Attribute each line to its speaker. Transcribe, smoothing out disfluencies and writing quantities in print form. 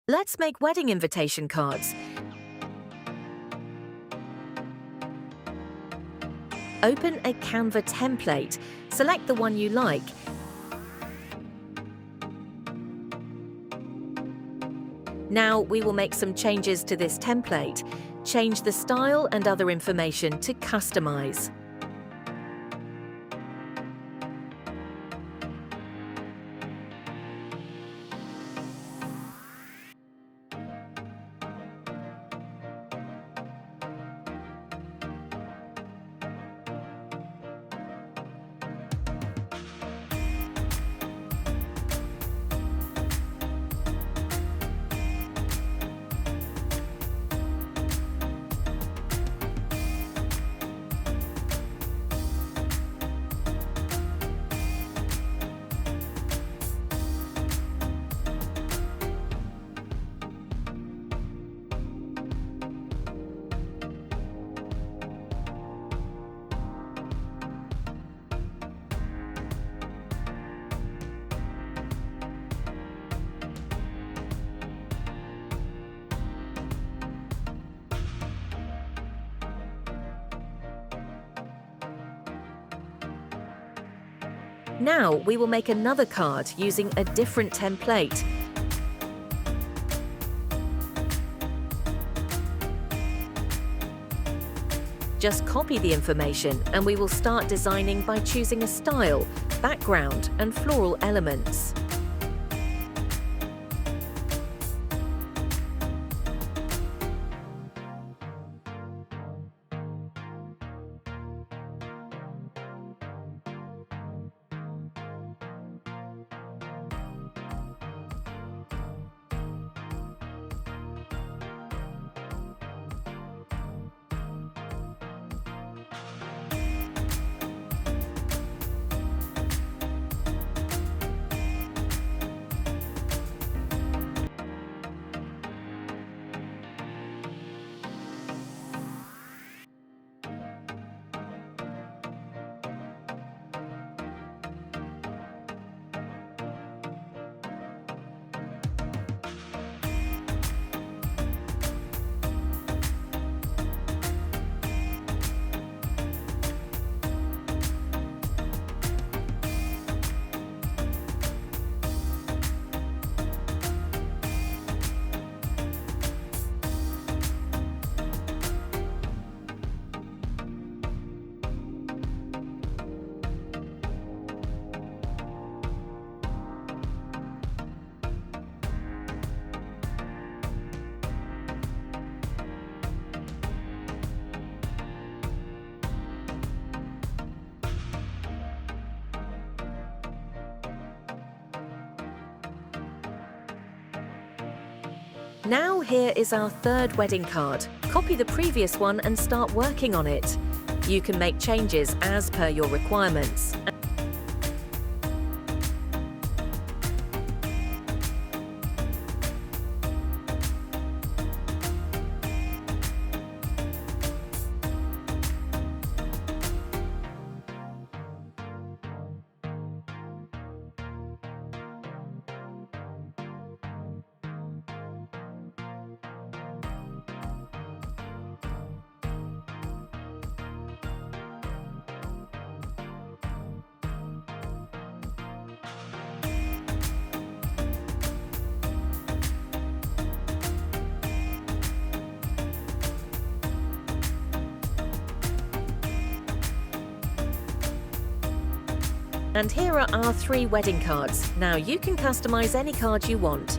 Speaker 1: Let's make wedding invitation cards. Open a Canva template. Select the one you like. Now we will make some changes to this template. Change the style and other information to customize. Now we will make another card using a different template. Just copy the information and we will start designing by choosing a style, background and floral elements. Now here is our third wedding card. Copy the previous one and start working on it. You can make changes as per your requirements. And here are our 3 wedding cards. Now you can customize any card you want.